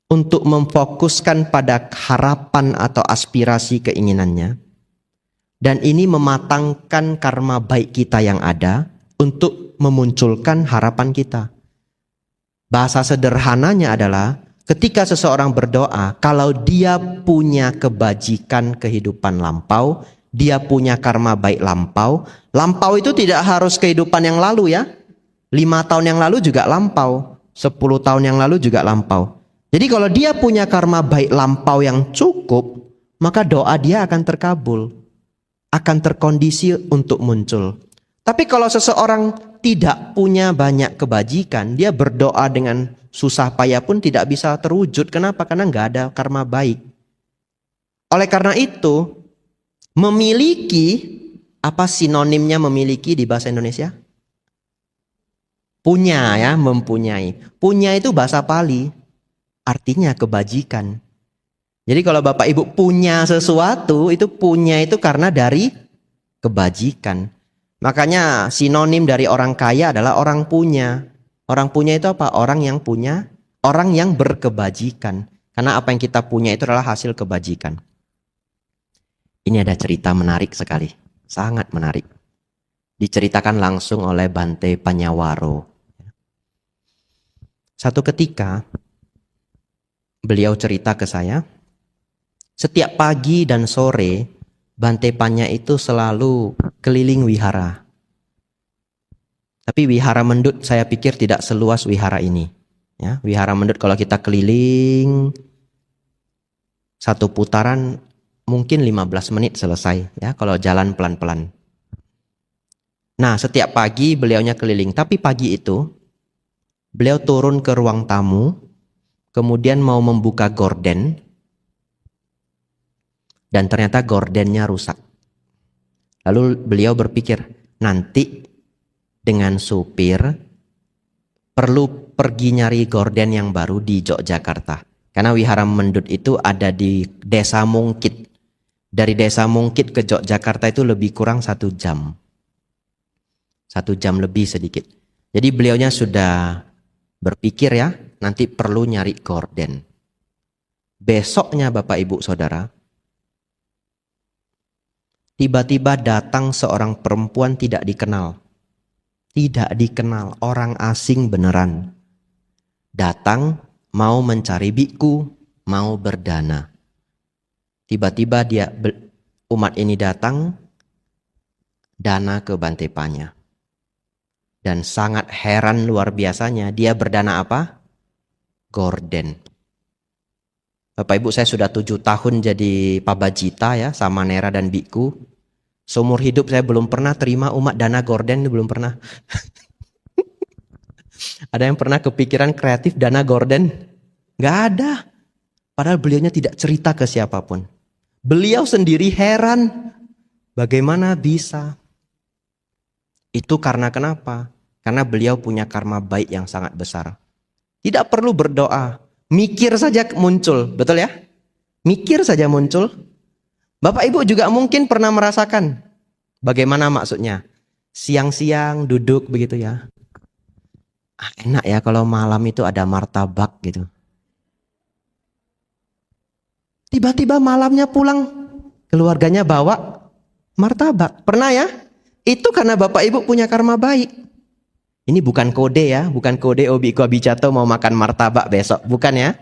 untuk memfokuskan pada harapan atau aspirasi keinginannya. Dan ini mematangkan karma baik kita yang ada untuk memunculkan harapan kita. Bahasa sederhananya adalah ketika seseorang berdoa, kalau dia punya kebajikan kehidupan lampau, dia punya karma baik lampau. Lampau itu tidak harus kehidupan yang lalu ya. 5 tahun yang lalu juga lampau. 10 tahun yang lalu juga lampau. Jadi kalau dia punya karma baik lampau yang cukup, maka doa dia akan terkabul. Akan terkondisi untuk muncul. Tapi kalau seseorang tidak punya banyak kebajikan, dia berdoa dengan susah payah pun tidak bisa terwujud. Kenapa? Karena nggak ada karma baik. Oleh karena itu, memiliki, apa sinonimnya memiliki di bahasa Indonesia? Punya ya, mempunyai. Punya itu bahasa Pali, artinya kebajikan. Jadi kalau Bapak Ibu punya sesuatu, itu punya itu karena dari kebajikan. Makanya sinonim dari orang kaya adalah orang punya. Orang punya itu apa? Orang yang punya, orang yang berkebajikan. Karena apa yang kita punya itu adalah hasil kebajikan. Ini ada cerita menarik sekali, sangat menarik. Diceritakan langsung oleh Bante Panyawaro. Satu ketika, beliau cerita ke saya, setiap pagi dan sore, Bante Panya itu selalu keliling wihara. Tapi wihara Mendut saya pikir tidak seluas wihara ini. Ya, wihara Mendut kalau kita keliling, satu putaran mungkin 15 menit selesai ya kalau jalan pelan-pelan. Nah, setiap pagi beliaunya keliling, tapi pagi itu beliau turun ke ruang tamu, kemudian mau membuka gorden, dan ternyata gordennya rusak. Lalu beliau berpikir, nanti dengan supir perlu pergi nyari gorden yang baru di Yogyakarta. Karena wihara Mendut itu ada di Desa Mungkit. Dari Desa Mungkit ke Yogyakarta itu lebih kurang 1 jam. 1 jam lebih sedikit. Jadi beliaunya sudah berpikir ya, nanti perlu nyari gorden. Besoknya Bapak Ibu Saudara, tiba-tiba datang seorang perempuan tidak dikenal. Tidak dikenal, orang asing beneran. Datang mau mencari biku, mau berdana. Tiba-tiba umat ini datang, dana ke Bante Panya. Dan sangat heran luar biasanya, dia berdana apa? Gorden. Bapak Ibu, saya sudah 7 tahun jadi pabajita ya, sama Nera dan biku. Seumur hidup saya belum pernah terima umat dana gorden, belum pernah. Ada yang pernah kepikiran kreatif dana gorden? Gak ada. Padahal beliaunya tidak cerita ke siapapun. Beliau sendiri heran. Bagaimana bisa? Itu karena kenapa? Karena beliau punya karma baik yang sangat besar. Tidak perlu berdoa. Mikir saja muncul. Betul ya? Mikir saja muncul. Bapak Ibu juga mungkin pernah merasakan. Bagaimana maksudnya? Siang-siang duduk begitu ya. Enak ya kalau malam itu ada martabak gitu. Tiba-tiba malamnya pulang, keluarganya bawa martabak. Pernah ya? Itu karena Bapak Ibu punya karma baik. Ini bukan kode ya, bukan kode Obiku Abicato mau makan martabak besok. Bukan ya?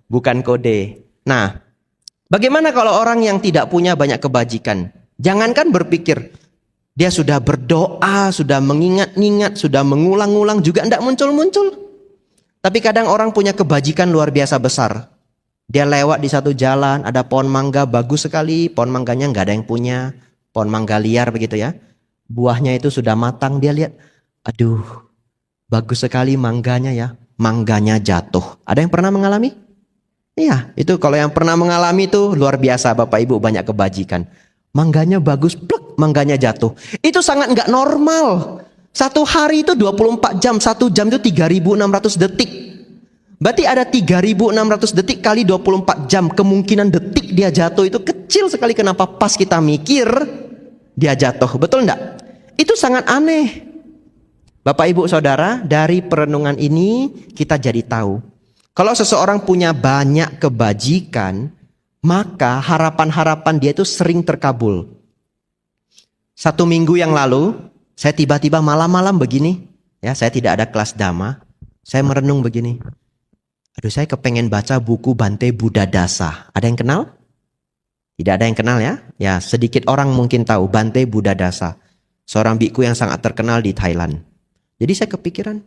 Bukan kode. Nah, bagaimana kalau orang yang tidak punya banyak kebajikan? Jangankan berpikir, dia sudah berdoa, sudah mengingat-ingat, sudah mengulang-ulang juga tidak muncul-muncul. Tapi kadang orang punya kebajikan luar biasa besar. Dia lewat di satu jalan, ada pohon mangga bagus sekali, pohon mangganya nggak ada yang punya, pohon mangga liar begitu ya. Buahnya itu sudah matang, dia lihat, aduh, bagus sekali mangganya ya, mangganya jatuh. Ada yang pernah mengalami? Iya, itu kalau yang pernah mengalami itu luar biasa Bapak Ibu, banyak kebajikan. Mangganya bagus, plek, mangganya jatuh. Itu sangat nggak normal. Satu hari itu 24 jam, 1 jam itu 3.600 detik. Berarti ada 3.600 detik kali 24 jam. Kemungkinan detik dia jatuh itu kecil kecil sekali, kenapa pas kita mikir dia jatuh, betul enggak? Itu sangat aneh. Bapak Ibu Saudara, dari perenungan ini kita jadi tahu, kalau seseorang punya banyak kebajikan, maka harapan-harapan dia itu sering terkabul. 1 minggu yang lalu, saya tiba-tiba malam-malam begini, ya, saya tidak ada kelas dhamma, saya merenung begini. Aduh, saya kepengen baca buku Bante Buddha Dasa. Ada yang kenal? Tidak ada yang kenal ya? Ya, sedikit orang mungkin tahu Bante Buddha Dasa. Seorang biku yang sangat terkenal di Thailand. Jadi saya kepikiran,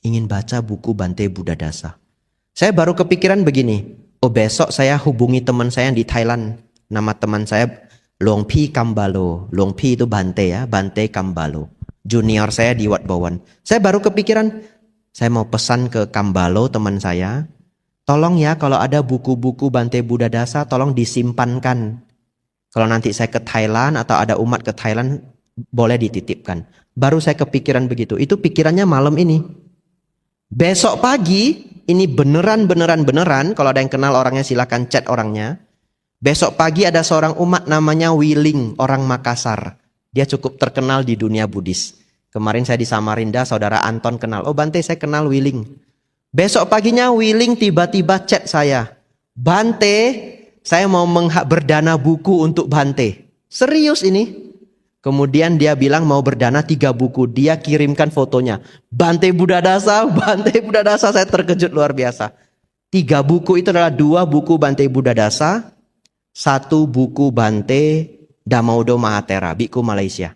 ingin baca buku Bante Buddha Dasa. Saya baru kepikiran begini, oh besok saya hubungi teman saya yang di Thailand. Nama teman saya Luang Pi Kambalo. Luang Pi itu Bante ya, Bante Kambalo. Junior saya di Wat Bowen. Saya baru kepikiran, saya mau pesan ke Kambalo teman saya, tolong ya kalau ada buku-buku Bante Buddha Dasa tolong disimpankan. Kalau nanti saya ke Thailand atau ada umat ke Thailand, boleh dititipkan. Baru saya kepikiran begitu. Itu pikirannya malam ini. Besok pagi, ini beneran. Kalau ada yang kenal orangnya silakan chat orangnya. Besok pagi ada seorang umat namanya Wiling, orang Makassar. Dia cukup terkenal di dunia Buddhis. Kemarin saya di Samarinda, saudara Anton kenal. Oh Bante, saya kenal Wiling. Besok paginya Wiling tiba-tiba chat saya. Bante, saya mau berdana buku untuk Bante. Serius ini. Kemudian dia bilang mau berdana 3 buku. Dia kirimkan fotonya. Bante Buddha Dasa, Bante Buddha Dasa. Saya terkejut luar biasa. 3 buku itu adalah 2 buku Bante Buddha Dasa. 1 buku Bante Dhammaudho Mahathera, biku Malaysia.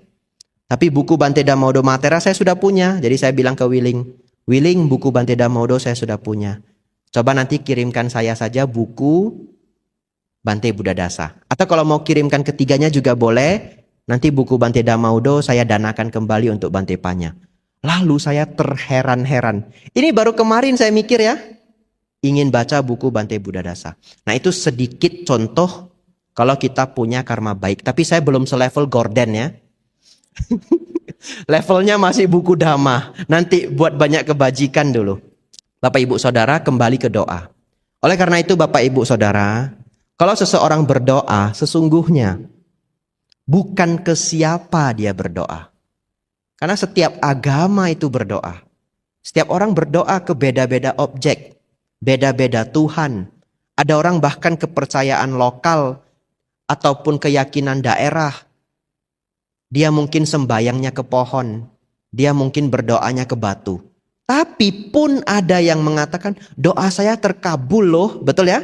Tapi buku Bante Dhammaudho Mahathera saya sudah punya. Jadi saya bilang ke Wiling, Wiling buku Bante Dhammaudho saya sudah punya. Coba nanti kirimkan saya saja buku Bante Buddha Dasa. Atau kalau mau kirimkan ketiganya juga boleh. Nanti buku Bante Dhammaudho saya danakan kembali untuk Bante Panya. Lalu saya terheran-heran. Ini baru kemarin saya mikir ya. Ingin baca buku Bante Buddha Dasa. Nah itu sedikit contoh kalau kita punya karma baik. Tapi saya belum selevel Gordon ya. Levelnya masih buku Dhamma. Nanti buat banyak kebajikan dulu. Bapak Ibu Saudara kembali ke doa. Oleh karena itu Bapak Ibu Saudara, kalau seseorang berdoa sesungguhnya bukan ke siapa dia berdoa. Karena setiap agama itu berdoa. Setiap orang berdoa ke beda-beda objek. Beda-beda Tuhan. Ada orang bahkan kepercayaan lokal ataupun keyakinan daerah. Dia mungkin sembayangnya ke pohon. Dia mungkin berdoanya ke batu. Tapi pun ada yang mengatakan doa saya terkabul loh. Betul ya?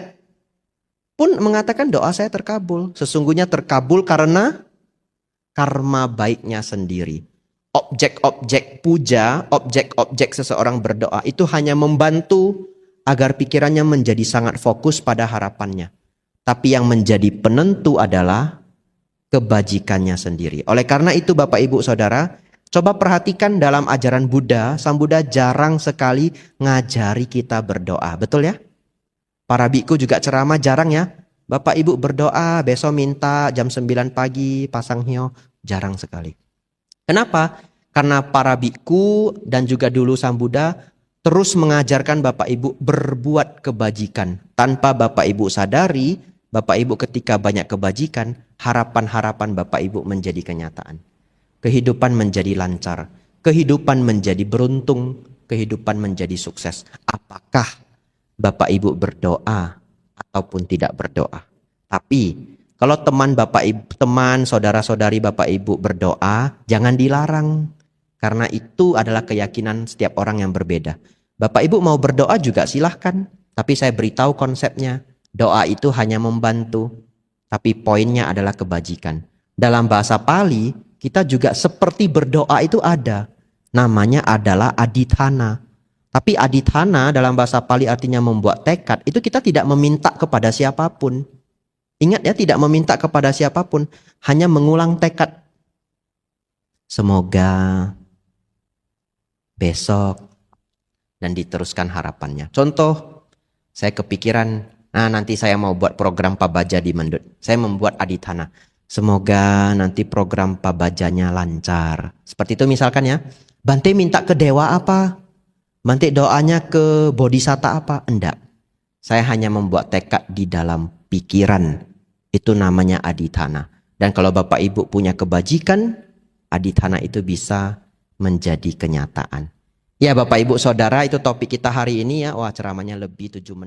Pun mengatakan doa saya terkabul. Sesungguhnya terkabul karena karma baiknya sendiri. Objek-objek puja, objek-objek seseorang berdoa itu hanya membantu agar pikirannya menjadi sangat fokus pada harapannya. Tapi yang menjadi penentu adalah kebajikannya sendiri. Oleh karena itu Bapak Ibu Saudara, coba perhatikan dalam ajaran Buddha, Sang Buddha jarang sekali ngajari kita berdoa. Betul ya? Para biku juga ceramah jarang ya. Bapak Ibu berdoa besok minta jam 9 pagi pasang hio. Jarang sekali. Kenapa? Karena para biku dan juga dulu Sang Buddha terus mengajarkan Bapak Ibu berbuat kebajikan. Tanpa Bapak Ibu sadari, Bapak Ibu ketika banyak kebajikan, harapan-harapan Bapak Ibu menjadi kenyataan. Kehidupan menjadi lancar. Kehidupan menjadi beruntung. Kehidupan menjadi sukses. Apakah Bapak Ibu berdoa ataupun tidak berdoa? Tapi kalau teman Bapak Ibu, teman saudara-saudari Bapak Ibu berdoa, jangan dilarang. Karena itu adalah keyakinan setiap orang yang berbeda. Bapak Ibu mau berdoa juga silahkan. Tapi saya beritahu konsepnya. Doa itu hanya membantu. Tapi poinnya adalah kebajikan. Dalam bahasa Pali, kita juga seperti berdoa itu ada. Namanya adalah adithana. Tapi adithana dalam bahasa Pali artinya membuat tekad. Itu kita tidak meminta kepada siapapun. Ingat ya, tidak meminta kepada siapapun. Hanya mengulang tekad. Semoga besok. Dan diteruskan harapannya. Contoh, saya kepikiran, nanti saya mau buat program Pabaja di Mendut. Saya membuat adithana. Semoga nanti program Pabajanya lancar. Seperti itu misalkan ya. Bante minta ke dewa apa? Bante doanya ke bodhisatta apa? Enggak. Saya hanya membuat tekad di dalam pikiran. Itu namanya adithana. Dan kalau Bapak Ibu punya kebajikan, adithana itu bisa menjadi kenyataan. Ya Bapak Ibu Saudara, itu topik kita hari ini ya. Wah, ceramahnya lebih 7 menit.